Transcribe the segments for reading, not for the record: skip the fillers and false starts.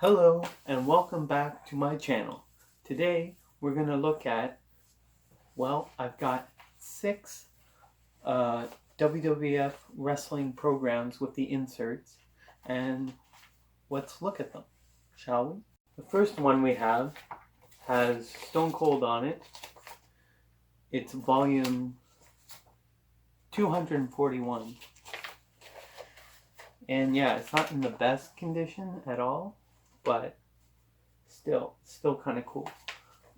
Hello and welcome back to my channel. Today we're going to look at, I've got 6 WWF wrestling programs with the inserts, and let's look at them, shall we? The first one we have has Stone Cold on it. It's volume 241. And yeah, it's not in the best condition at all, but still kind of cool.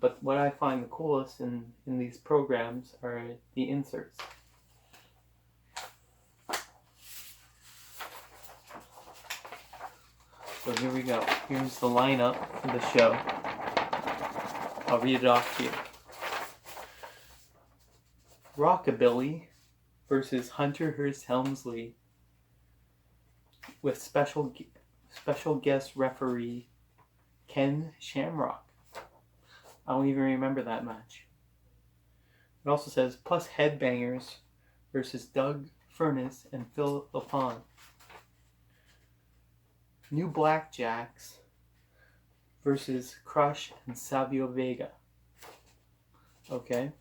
But what I find the coolest in these programs are the inserts. So here we go. Here's the lineup for the show. I'll read it off to you. Rockabilly versus Hunter Hearst Helmsley with special guest referee Ken Shamrock. I don't even remember that match. It also says plus Headbangers versus Doug Furnace and Phil LaFon. New Blackjacks versus Crush and Savio Vega. Okay.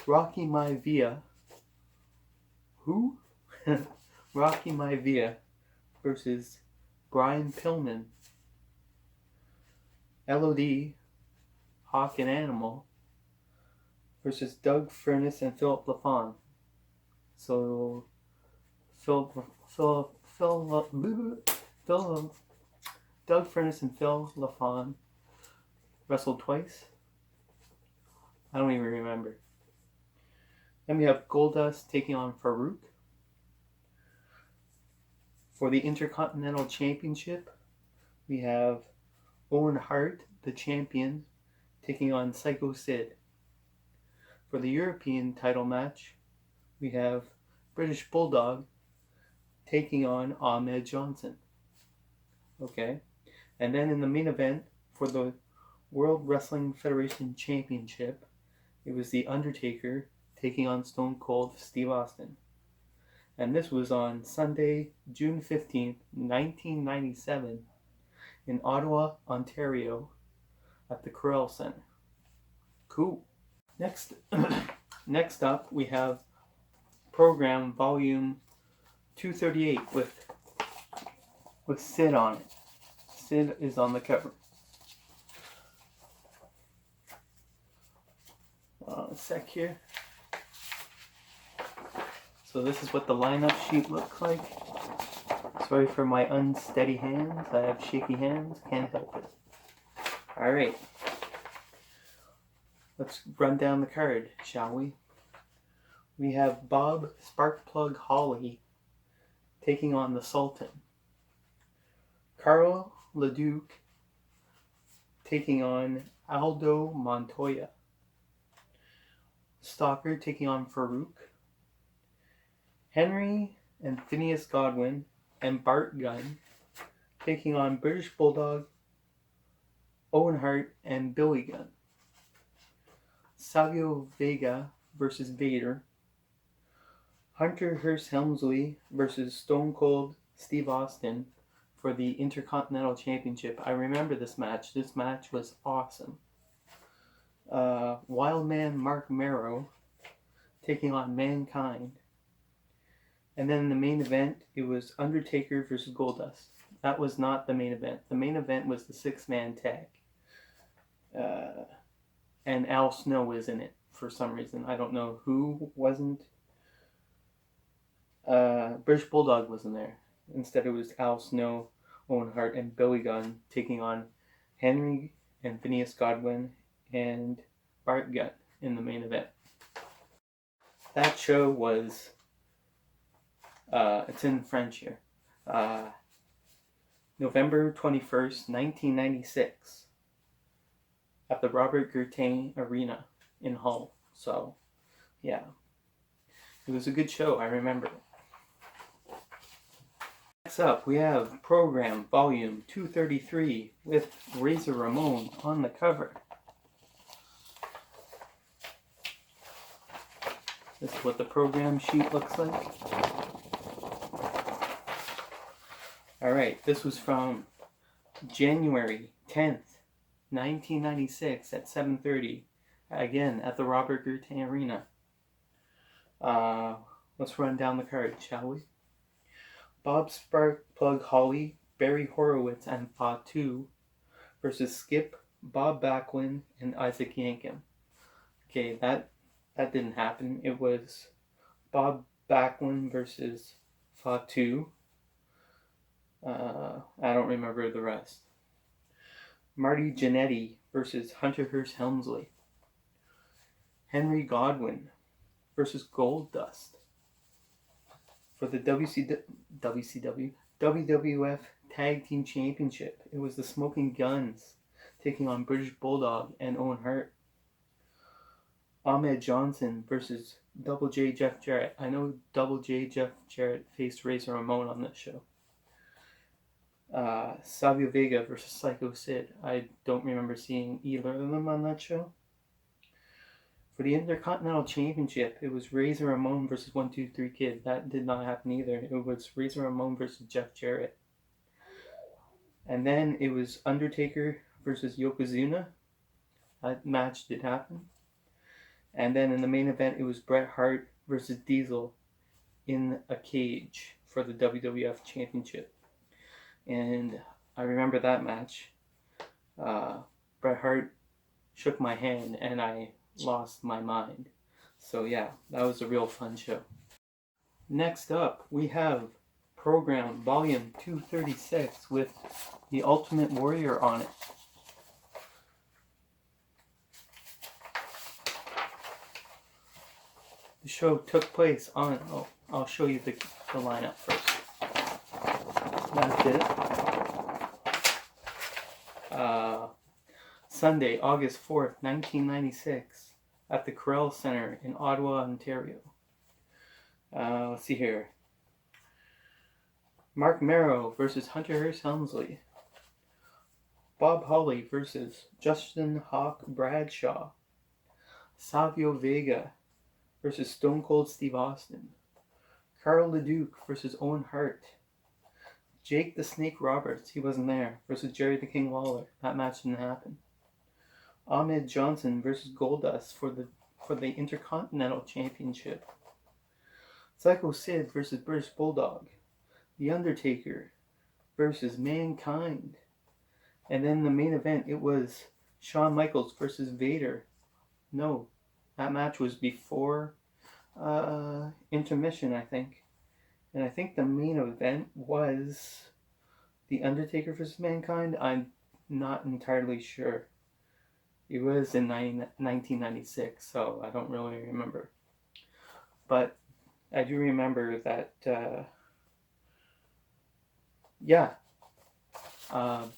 Rocky Maivia. Who? Rocky Maivia versus Brian Pillman. LOD, Hawk and Animal versus Doug Furnace and Philip LaFon. So Doug Furnace and Phil LaFon wrestled twice. I don't even remember. Then we have Goldust taking on Farouk. For the Intercontinental Championship, we have Owen Hart, the champion, taking on Psycho Sid. For the European title match, we have British Bulldog taking on Ahmed Johnson. Okay. And then in the main event for the World Wrestling Federation Championship, it was The Undertaker taking on Stone Cold Steve Austin. And this was on Sunday, June 15th, 1997, in Ottawa, Ontario, at the Corel Center. Cool. Next up, we have program volume 238 with Sid on it. Sid is on the cover. A sec here. So this is what the lineup sheet looks like. Sorry for my unsteady hands. I have shaky hands. Can't help it. Alright. Let's run down the card, shall we? We have Bob Sparkplug Holly taking on the Sultan. Carl LeDuc taking on Aldo Montoya. Stalker taking on Farouk. Henry and Phineas Godwin and Bart Gunn taking on British Bulldog, Owen Hart, and Billy Gunn. Savio Vega versus Vader. Hunter Hearst Helmsley versus Stone Cold Steve Austin for the Intercontinental Championship. I remember this match. This match was awesome. Wildman Mark Merrow taking on Mankind. And then in the main event, it was Undertaker versus Goldust. That was not the main event. The main event was the 6-man tag. And Al Snow was in it for some reason. I don't know who wasn't. British Bulldog wasn't there. Instead, it was Al Snow, Owen Hart, and Billy Gunn taking on Henry and Phineas Godwin and Bart Gunn in the main event. That show was... it's in French here. November 21st, 1996. At the Robert Gurtain Arena in Hull. So, yeah. It was a good show, I remember it. Next up, we have Program Volume 233 with Razor Ramon on the cover. This is what the program sheet looks like. Alright, this was from January 10th, 1996 at 7:30, again at the Robert Gertain Arena. Let's run down the card, shall we? Bob Sparkplug Holly, Barry Horowitz, and Fatu versus Skip, Bob Backlund, and Isaac Yankem. Okay, that didn't happen. It was Bob Backlund versus Fatu. I don't remember the rest. Marty Jannetty versus Hunter Hearst Helmsley. Henry Godwin versus Gold Dust. For the WWF Tag Team Championship, it was the Smoking Guns taking on British Bulldog and Owen Hart. Ahmed Johnson versus Double J Jeff Jarrett. I know Double J Jeff Jarrett faced Razor Ramon on this show. Savio Vega versus Psycho Sid. I don't remember seeing either of them on that show. For the Intercontinental Championship, it was Razor Ramon versus 1-2-3 Kid. That did not happen either. It was Razor Ramon versus Jeff Jarrett. And then it was Undertaker versus Yokozuna. That match did happen. And then in the main event, it was Bret Hart versus Diesel in a cage for the WWF Championship. And I remember that match. Bret Hart shook my hand and I lost my mind. So yeah, that was a real fun show. Next up, we have Program Volume 236 with the Ultimate Warrior on it. The show took place on, I'll show you the lineup first. That's it. Sunday, August 4th, 1996 at the Corel Center in Ottawa, Ontario. Let's see here. Mark Merrow versus Hunter Hearst Helmsley. Bob Holly versus Justin Hawk Bradshaw. Savio Vega versus Stone Cold Steve Austin. Carl LeDuc versus Owen Hart. Jake the Snake Roberts, he wasn't there, versus Jerry the King Lawler. That match didn't happen. Ahmed Johnson versus Goldust for the Intercontinental Championship. Psycho Sid versus British Bulldog. The Undertaker versus Mankind. And then the main event, it was Shawn Michaels versus Vader. No, that match was before intermission, I think. And I think the main event was The Undertaker versus Mankind. I'm not entirely sure. It was in 1996, so I don't really remember. But I do remember that,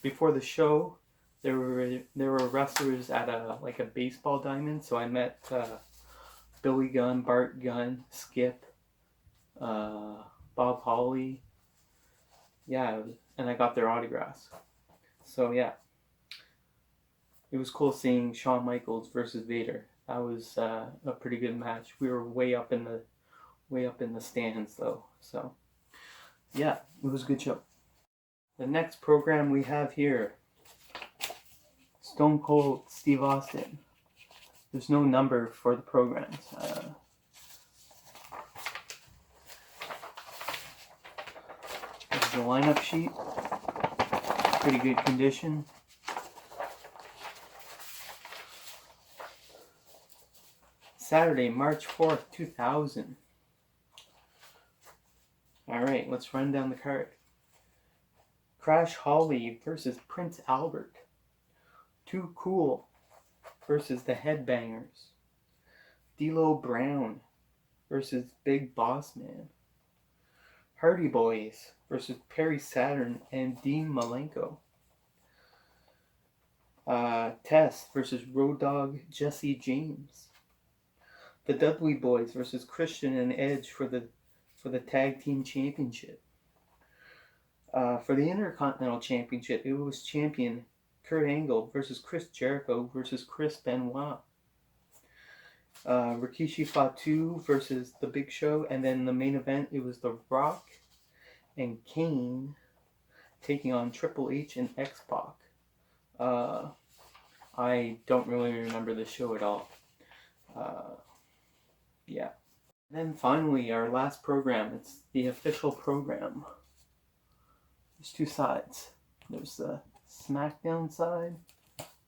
before the show, there were wrestlers at a baseball diamond. So I met Billy Gunn, Bart Gunn, Skip, Bob Holly, and I got their autographs. So yeah, it was cool seeing Shawn Michaels versus Vader. That was a pretty good match. We were way up in the stands though. So yeah, it was a good show. The next program we have here, Stone Cold Steve Austin. There's no number for the programs. The lineup sheet, pretty good condition. Saturday, March 4th, 2000. Alright, let's run down the card. Crash Holly versus Prince Albert. Too Cool versus the Headbangers. D'Lo Brown versus Big Boss Man. Hardy Boys versus Perry Saturn and Dean Malenko. Test versus Road Dogg Jesse James. The Dudley Boys versus Christian and Edge for the Tag Team Championship. For the Intercontinental Championship, it was champion Kurt Angle versus Chris Jericho versus Chris Benoit. Rikishi Fatu versus The Big Show, and then the main event, it was The Rock and Kane taking on Triple H and X-Pac. I don't really remember the show at all. Yeah. Then finally, our last program. It's the official program. There's two sides. There's the SmackDown side,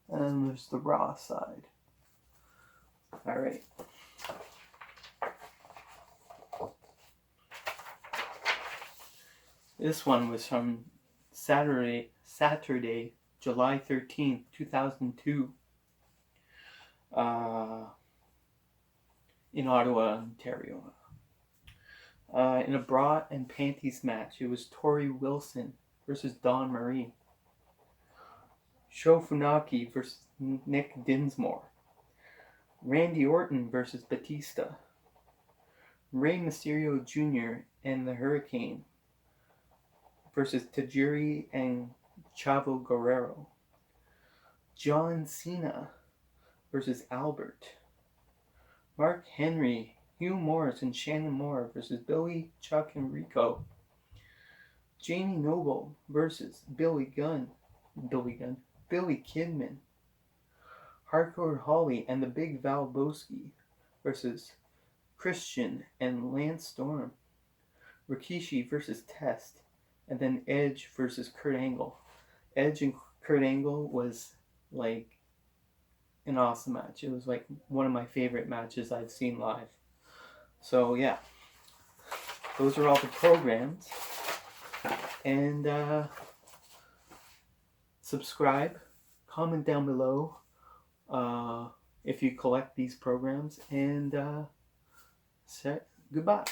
and then there's the Raw side. All right. This one was from Saturday, July 13th, 2002, in Ottawa, Ontario. In a bra and panties match, it was Tori Wilson versus Dawn Marie. Sho Funaki versus Nick Dinsmore. Randy Orton versus Batista. Rey Mysterio Jr. and the Hurricane versus Tajiri and Chavo Guerrero. John Cena versus Albert. Mark Henry, Hugh Morris, and Shannon Moore versus Billy, Chuck, and Rico. Jamie Noble versus Billy Kidman. Hardcore Holly and the Big Valboski versus Christian and Lance Storm. Rikishi versus Test. And then Edge versus Kurt Angle. Edge and Kurt Angle was like an awesome match. It was like one of my favorite matches I've seen live. So yeah, those are all the programs. And subscribe, comment down below if you collect these programs, and goodbye.